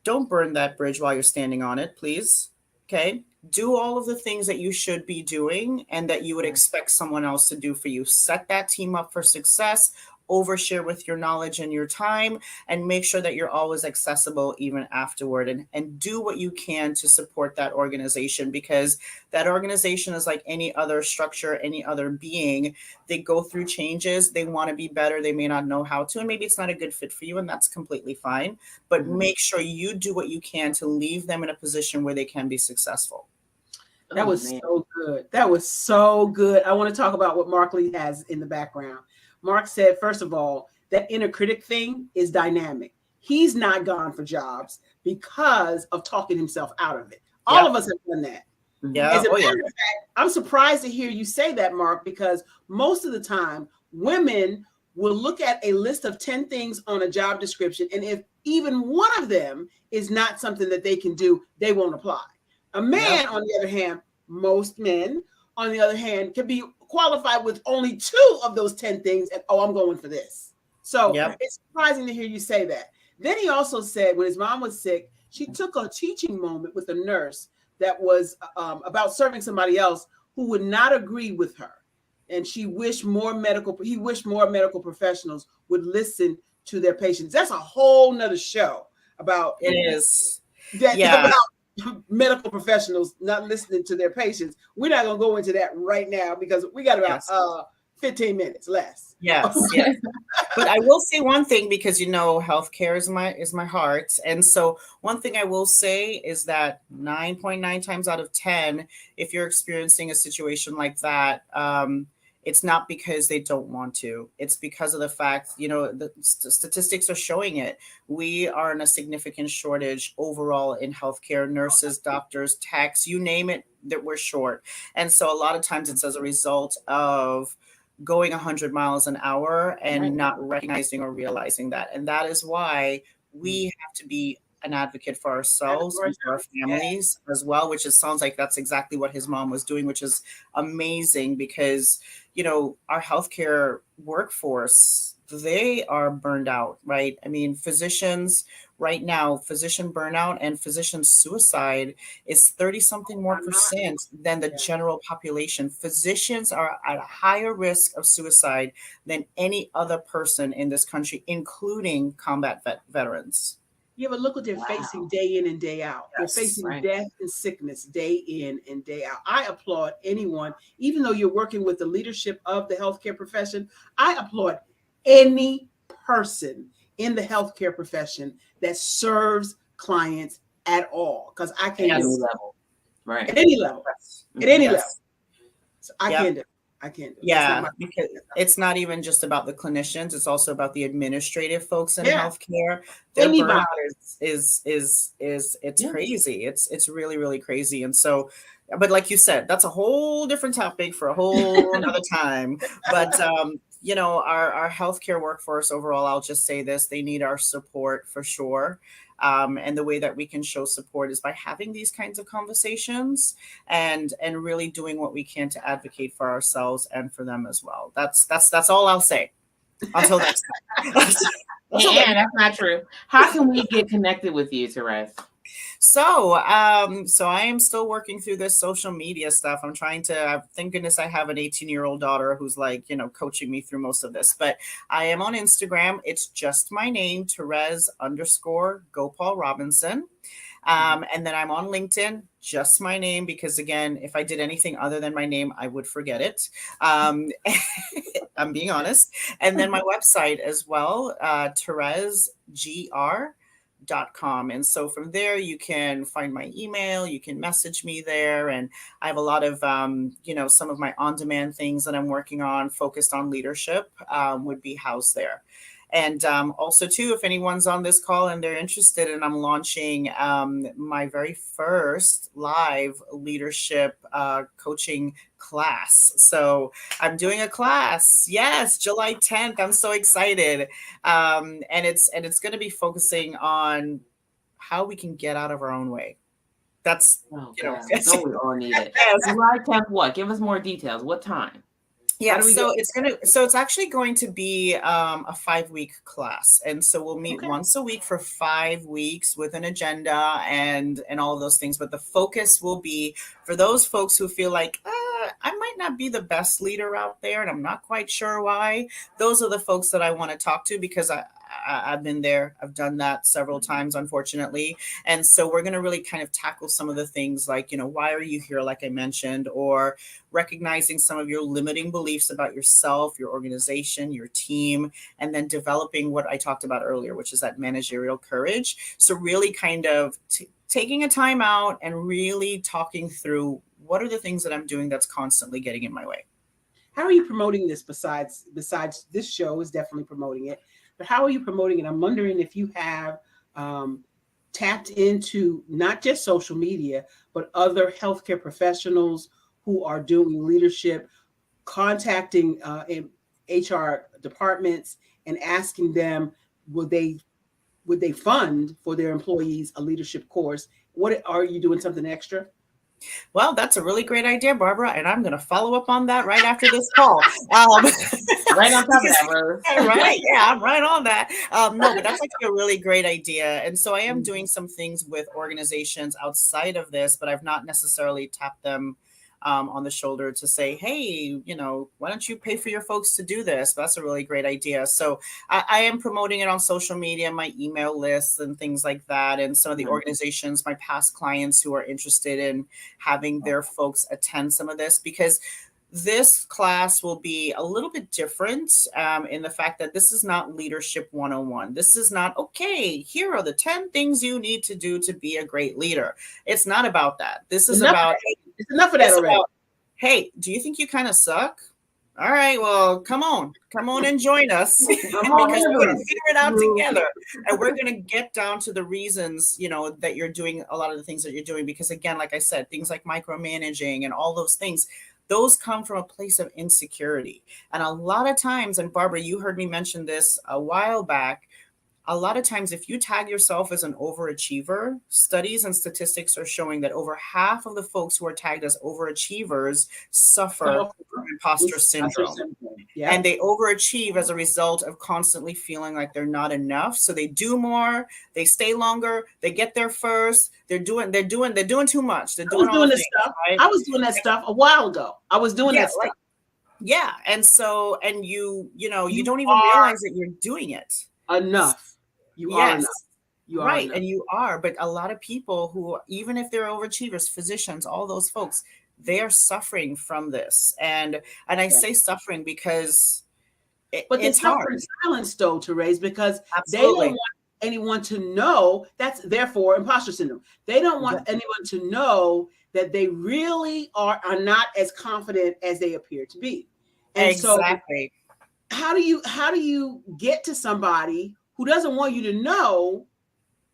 don't burn that bridge while you're standing on it, please. Okay? Do all of the things that you should be doing and that you would expect someone else to do for you. Set that team up for success. Overshare with your knowledge and your time, and make sure that you're always accessible even afterward, and do what you can to support that organization, because that organization is like any other structure, any other being. They go through changes. They want to be better. They may not know how to, and maybe it's not a good fit for you, and that's completely fine. But make sure you do what you can to leave them in a position where they can be successful. That was so good. That was so good. I want to talk about what Mark Lee has in the background. Mark said, first of all, that inner critic thing is dynamic. He's not gone for jobs because of talking himself out of it. All of us have done that. Yeah. As a matter of fact, I'm surprised to hear you say that, Mark, because most of the time women will look at a list of 10 things on a job description, and if even one of them is not something that they can do, they won't apply. A man, on the other hand, most men, on the other hand, can be qualified with only 2 of those 10 things, and I'm going for this. So it's surprising to hear you say that. Then he also said when his mom was sick, she took a teaching moment with a nurse that was about serving somebody else who would not agree with her, and he wished more medical professionals would listen to their patients. That's a whole nother show about about medical professionals not listening to their patients. We're not going to go into that right now because we got about 15 minutes less. Yes. But I will say one thing, because healthcare is my heart. And so one thing I will say is that 9.9 times out of 10, if you're experiencing a situation like that, it's not because they don't want to. It's because of the fact, the statistics are showing it. We are in a significant shortage overall in healthcare, nurses, doctors, techs, you name it, that we're short. And so a lot of times it's as a result of going 100 miles an hour and not recognizing or realizing that. And that is why we have to be an advocate for ourselves and for our families as well, which sounds like that's exactly what his mom was doing, which is amazing, because our healthcare workforce, they are burned out, right? I mean, physicians right now, physician burnout and physician suicide is 30 something more percent than the general population. Physicians are at a higher risk of suicide than any other person in this country, including combat veterans. Yeah, but look what they're facing day in and day out. They're facing death and sickness day in and day out. I applaud anyone, even though you're working with the leadership of the healthcare profession, I applaud any person in the healthcare profession that serves clients at all. Because I can't do it. Right. At any level. At any level. So I can't do it. I can't do it. Yeah, because it's not even just about the clinicians; it's also about the administrative folks in healthcare. Their burnout is crazy. It's really, really crazy. And so, but like you said, that's a whole different topic for a whole another time. But our healthcare workforce overall, I'll just say this: they need our support for sure. And the way that we can show support is by having these kinds of conversations and really doing what we can to advocate for ourselves and for them as well. That's all I'll say. Until next time. And that's not true. How can we get connected with you, Therese? So I am still working through this social media stuff. I'm trying to, thank goodness I have an 18-year-old daughter who's coaching me through most of this, but I am on Instagram. It's just my name, Therese_Gopal Robinson. And then I'm on LinkedIn, just my name, because again, if I did anything other than my name, I would forget it. I'm being honest. And then my website as well, ThereseGR.com. And so from there, you can find my email, you can message me there. And I have a lot of, some of my on-demand things that I'm working on focused on leadership would be housed there. And also, too, if anyone's on this call and they're interested, and I'm launching my very first live leadership coaching class. So I'm doing a class. Yes, July 10th. I'm so excited. And it's going to be focusing on how we can get out of our own way. That's, Oh, you know, God. Don't we all need it? yes. July 10th, what? Give us more details. What time? Yeah, so it's actually going to be a 5-week class, and so we'll meet once a week for 5 weeks with an agenda and all of those things. But the focus will be for those folks who feel like I might not be the best leader out there, and I'm not quite sure why. Those are the folks that I want to talk to, because I've been there. I've done that several times, unfortunately. And so we're going to really kind of tackle some of the things like, you know, why are you here, like I mentioned, or recognizing some of your limiting beliefs about yourself, your organization, your team, and then developing what I talked about earlier, which is that managerial courage. So really kind of taking a time out and really talking through what are the things that I'm doing that's constantly getting in my way. How are you promoting this besides this show is definitely promoting it, but how are you promoting it? I'm wondering if you have tapped into not just social media, but other healthcare professionals who are doing leadership, contacting in HR departments and asking them, would they fund for their employees a leadership course? What are you doing something extra? Well, that's a really great idea, Barbara, and I'm going to follow up on that right after this call. Right on top of that, Rose. Right, yeah, I'm right on that. No, but that's actually a really great idea. And so I am doing some things with organizations outside of this, but I've not necessarily tapped them on the shoulder to say, hey, you know, why don't you pay for your folks to do this? That's a really great idea. So I am promoting it on social media, my email lists and things like that. And some of the organizations, my past clients who are interested in having their folks attend some of this, because this class will be a little bit different in the fact that this is not leadership 101. This is not, okay, here are the 10 things you need to do to be a great leader. It's not about that. This is about, it's enough of that already. About, hey, do you think you kind of suck? All right, well, come on and join us because we're going to figure it out together. And we're going to get down to the reasons, you know, that you're doing a lot of the things that you're doing. Because again, like I said, things like micromanaging and all those things, those come from a place of insecurity. And a lot of times, and Barbara, you heard me mention this a while back, a lot of times, if you tag yourself as an overachiever, studies and statistics are showing that over half of the folks who are tagged as overachievers suffer from imposter syndrome. Yeah. And they overachieve as a result of constantly feeling like they're not enough. So they do more, they stay longer, they get there first. They're doing too much. They're doing all this stuff. Right? I was doing that stuff a while ago. I was doing that stuff. Yeah. And so, and you don't even realize that you're doing it. Enough. You are enough. You are right. enough. And you are. But a lot of people who, even if they're overachievers, physicians, all those folks, they are suffering from this. And I say suffering because but it's hard. Silence, though, Therese, because Absolutely. They don't want anyone to know. That's therefore imposter syndrome. They don't want anyone to know that they really are not as confident as they appear to be. And exactly. So how do you get to somebody who doesn't want you to know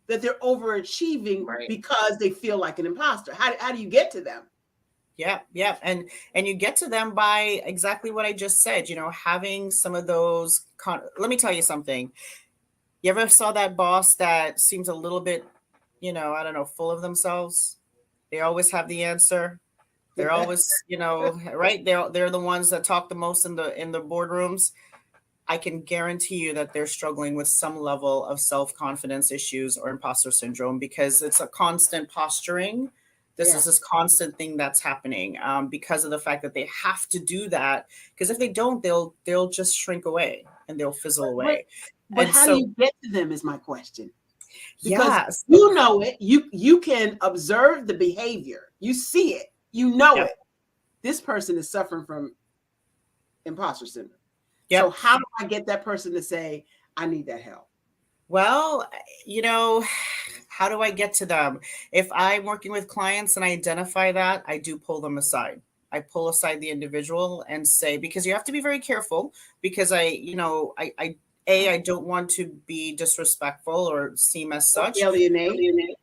that they're overachieving because they feel like an imposter? How do you get to them? Yeah. And you get to them by exactly what I just said, having some of those. Let me tell you something. You ever saw that boss that seems a little bit, full of themselves? They always have the answer. They're always, right. They're the ones that talk the most in the boardrooms. I can guarantee you that they're struggling with some level of self-confidence issues or imposter syndrome, because it's a constant posturing. This is this constant thing that's happening because of the fact that they have to do that. Because if they don't, they'll just shrink away and they'll fizzle away. But how do you get to them is my question. Because you know it. You can observe the behavior. You see it. You know it. This person is suffering from imposter syndrome. Yep. So how do I get that person to say, I need that help? Well, how do I get to them? If I'm working with clients and I identify that, I do pull them aside. I pull aside the individual and say, because you have to be very careful, because I don't want to be disrespectful or seem as such. Alienate.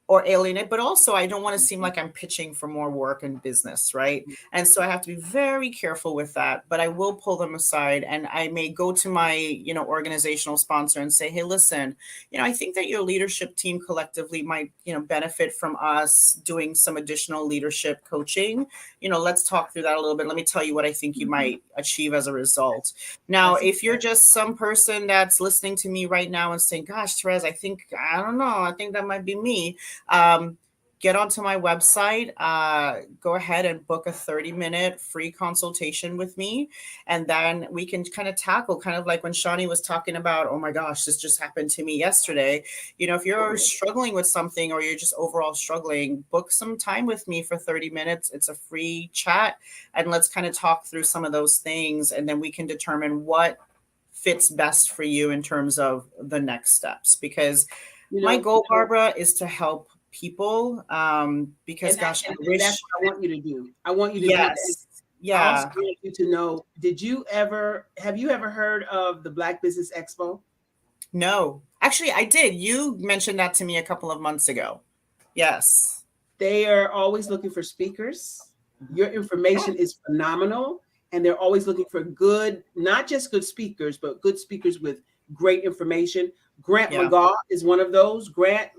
or alienate, but also I don't want to seem like I'm pitching for more work and business, right? And so I have to be very careful with that, but I will pull them aside, and I may go to my, you know, organizational sponsor and say, hey, listen, you know, I think that your leadership team collectively might, you know, benefit from us doing some additional leadership coaching. You know, let's talk through that a little bit. Let me tell you what I think you might achieve as a result. Now, if you're just some person that's listening to me right now and saying, gosh, Therese, I don't know, I think that might be me. Get onto my website, go ahead and book a 30-minute free consultation with me. And then we can kind of tackle, kind of like when Shawnee was talking about, oh my gosh, this just happened to me yesterday. You know, if you're struggling with something or you're just overall struggling, book some time with me for 30 minutes. It's a free chat. And let's kind of talk through some of those things. And then we can determine what fits best for you in terms of the next steps. Because my goal, Barbara, is to help people. Because gosh, I wish that's what I want you to do. I want you to yes, do yeah. I also want you to know, have you ever heard of the Black Business Expo? No, actually I did. You mentioned that to me a couple of months ago. Yes. They are always looking for speakers. Your information is phenomenal, and they're always looking for good, not just good speakers, but good speakers with great information. Grant McGaw is one of those. Grant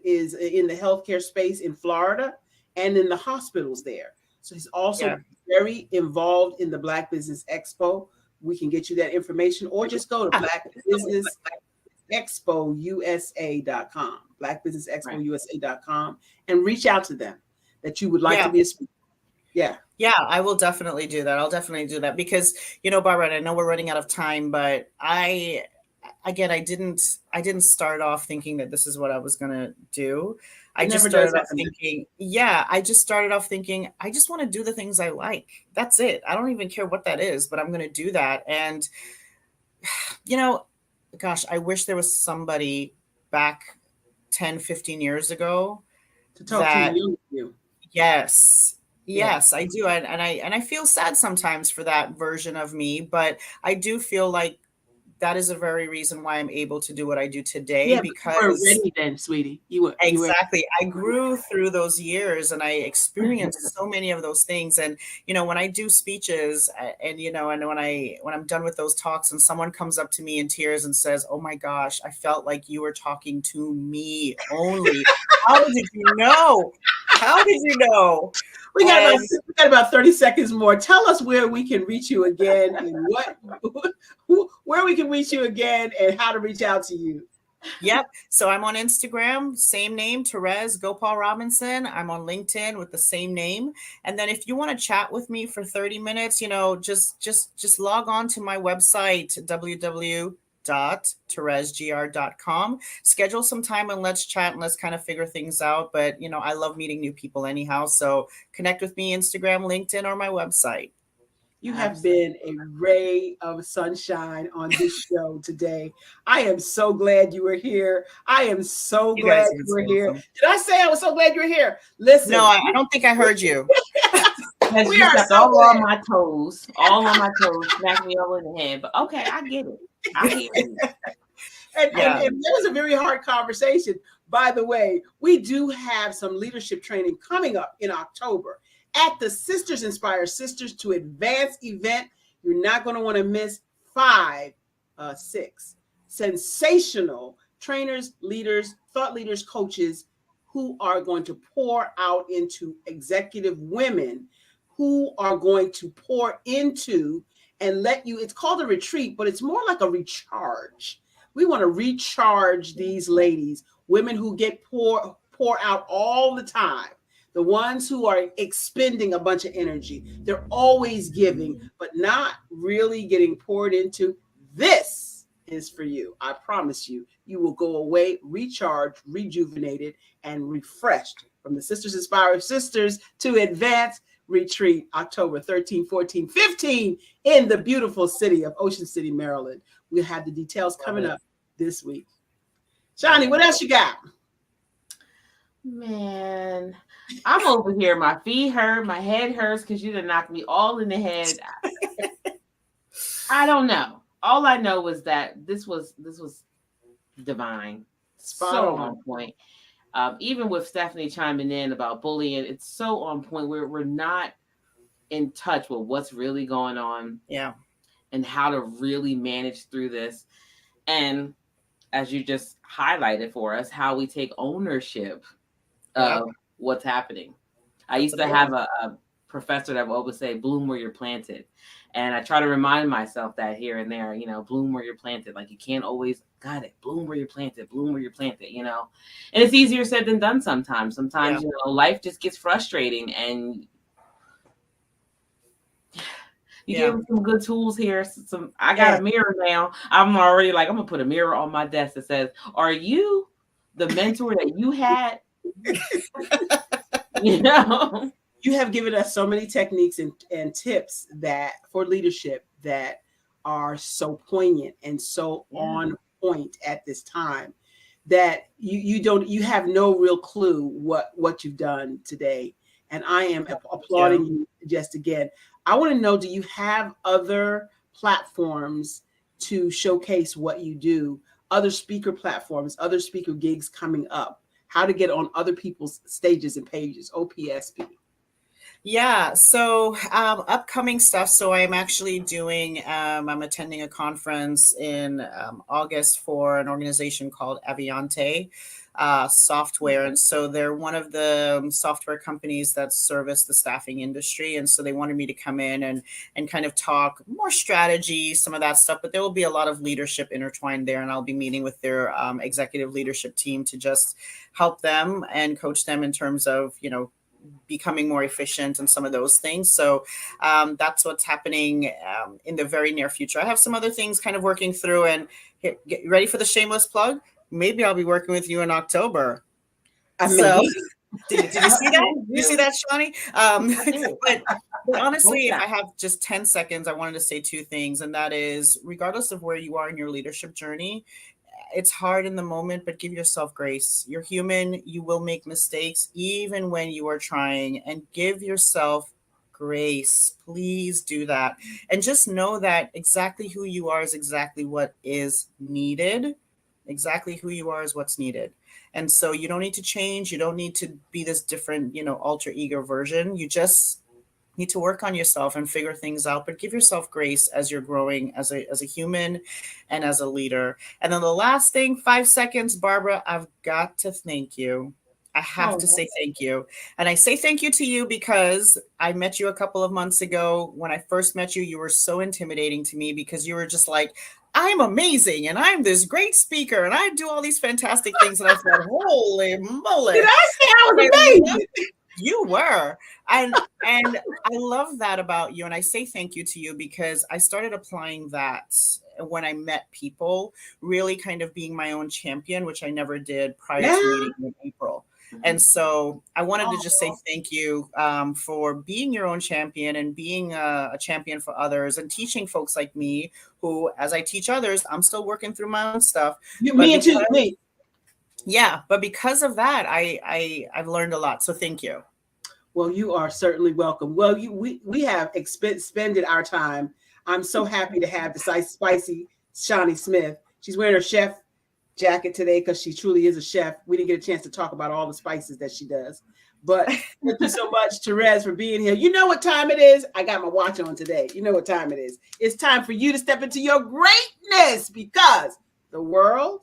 is in the healthcare space in Florida and in the hospitals there. So he's also very involved in the Black Business Expo. We can get you that information, or just go to blackbusinessexpousa.com, blackbusinessexpousa.com, and reach out to them that you would like to be a speaker. Yeah, I will definitely do that. I'll definitely do that because, you know, Barbara, I know we're running out of time, but I didn't start off thinking that this is what I was going to do. I just started off thinking, I just want to do the things I like. That's it. I don't even care what that is, but I'm going to do that. And, you know, gosh, I wish there was somebody back 10, 15 years ago to talk to you. Yes, I do. And I feel sad sometimes for that version of me, but I do feel like that is a very reason why I'm able to do what I do today, because you were ready then, sweetie. Exactly. I grew through those years and I experienced so many of those things. And, you know, when I do speeches and, you know, and when I'm done with those talks and someone comes up to me in tears and says, oh my gosh, I felt like you were talking to me only. How did you know? How did you know? We got about 30 seconds more. Tell us where we can reach you again and where we can reach you again and how to reach out to you. Yep. So I'm on Instagram, same name, Therese Gopal Robinson. I'm on LinkedIn with the same name. And then if you want to chat with me for 30 minutes, you know, just log on to my website, www.theresgr.com. Schedule some time and let's chat and let's kind of figure things out. But, you know, I love meeting new people anyhow. So connect with me, Instagram, LinkedIn, or my website. You have been a ray of sunshine on this show today. I am so glad you were here. I am so glad you were here. Did I say I was so glad you were here? Listen. No, I don't think I heard you. We are so all on my toes, smack me all in the head. But okay, I get it. I hear you. And that was a very hard conversation. By the way, we do have some leadership training coming up in October at the Sisters Inspire Sisters to Advance event. You're not going to want to miss 6 sensational trainers, leaders, thought leaders, coaches who are going to pour out into executive women who are going to pour into and let you, it's called a retreat, but it's more like a recharge. We want to recharge these ladies, women who get pour out all the time. The ones who are expending a bunch of energy. They're always giving, but not really getting poured into. This is for you. I promise you, you will go away recharged, rejuvenated, and refreshed from the Sisters Inspire Sisters to Advance Retreat, October 13, 14, 15 in the beautiful city of Ocean City, Maryland. We'll have the details coming up this week. Shawnee, what else you got? Man, I'm over here. My feet hurt. My head hurts because you done knocked me all in the head. I don't know. All I know was that this was divine. So on point. even with Stephanie chiming in about bullying, it's so on point where we're not in touch with what's really going on. Yeah. And how to really manage through this. And as you just highlighted for us, how we take ownership of what's happening. I used to have a professor that would always say, bloom where you're planted. And I try to remind myself that here and there, bloom where you're planted. Like you can't always, got it, bloom where you're planted, bloom where you're planted, And it's easier said than done sometimes. Sometimes, life just gets frustrating and you give them some good tools here. I got a mirror now. I'm already like, I'm going to put a mirror on my desk that says, are you the mentor that you had? You have given us so many techniques and tips that for leadership that are so poignant and so on point at this time that you have no real clue what you've done today. And I am applauding you just again. I want to know, do you have other platforms to showcase what you do? Other speaker platforms, other speaker gigs coming up? How to get on other people's stages and pages, OPSP. Yeah, so upcoming stuff. So I'm actually doing, I'm attending a conference in August for an organization called Aviante Software. And so they're one of the software companies that service the staffing industry. And so they wanted me to come in and kind of talk more strategy, some of that stuff, but there will be a lot of leadership intertwined there. And I'll be meeting with their executive leadership team to just help them and coach them in terms of, becoming more efficient and some of those things. So that's what's happening in the very near future. I have some other things kind of working through, and get ready for the shameless plug. Maybe I'll be working with you in October. So did you see that? Did you see that, Shani? But honestly, if I have just 10 seconds, I wanted to say two things. And that is, regardless of where you are in your leadership journey, it's hard in the moment, but give yourself grace. You're human. You will make mistakes even when you are trying, and give yourself grace. Please do that. And just know that exactly who you are is exactly what is needed. Exactly who you are is what's needed. And so you don't need to change. You don't need to be this different, alter ego version. You just need to work on yourself and figure things out, but give yourself grace as you're growing as a human and as a leader. And then the last thing, 5 seconds, Barbara, I've got to thank you. I have to say thank you. And I say thank you to you because I met you a couple of months ago. When I first met you, you were so intimidating to me because you were just like, I'm amazing and I'm this great speaker and I do all these fantastic things. And I said, holy moly. Did I say I was amazing? You were. And I love that about you. And I say thank you to you because I started applying that when I met people, really kind of being my own champion, which I never did prior to meeting you in April. And so I wanted to just say thank you for being your own champion and being a champion for others and teaching folks like me who, as I teach others, I'm still working through my own stuff. Me. Yeah, but because of that, I've learned a lot. So thank you. Well, you are certainly welcome. Well, we have expended our time. I'm so happy to have the spicy Shani Smith. She's wearing her chef jacket today because she truly is a chef. We didn't get a chance to talk about all the spices that she does. But thank you so much, Therese, for being here. You know what time it is? I got my watch on today. You know what time it is. It's time for you to step into your greatness because the world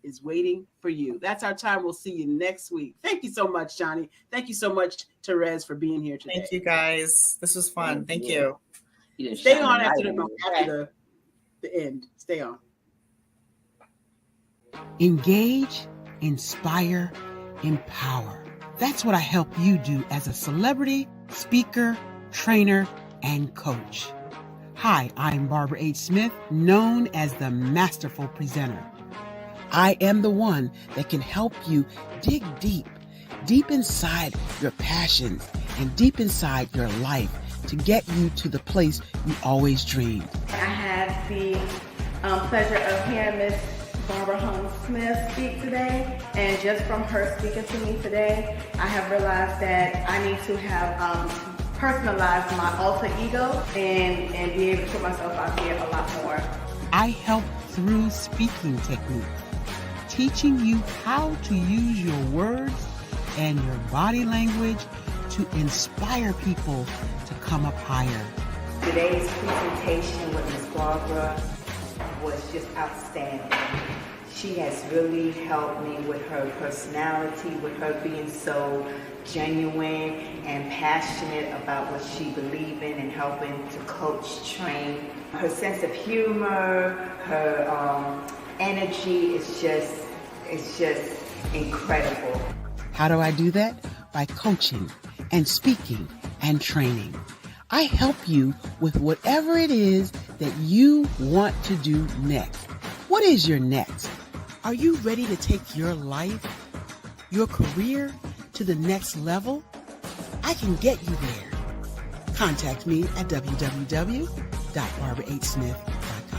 is waiting for you. That's our time. We'll see you next week. Thank you so much, Johnny. Thank you so much, Therese, for being here today. Thank you, guys. This was fun. Thank you. Stay on after the end. Stay on. Engage, inspire, empower. That's what I help you do as a celebrity, speaker, trainer, and coach. Hi, I'm Barbara H. Smith, known as the Masterful Presenter. I am the one that can help you dig deep inside your passions and deep inside your life to get you to the place you always dreamed. I had the pleasure of hearing Miss Barbara Holmes Smith speak today, and just from her speaking to me today, I have realized that I need to have personalized my alter ego and be able to put myself out there a lot more. I help through speaking technique, teaching you how to use your words and your body language to inspire people to come up higher. Today's presentation with Ms. Barbara was just outstanding. She has really helped me with her personality, with her being so genuine and passionate about what she believes in and helping to coach, train. Her sense of humor, her energy is just incredible. How do I do that? By coaching and speaking and training. I help you with whatever it is that you want to do next. What is your next? Are you ready to take your life, your career to the next level? I can get you there. Contact me at www.barbarahsmith.com.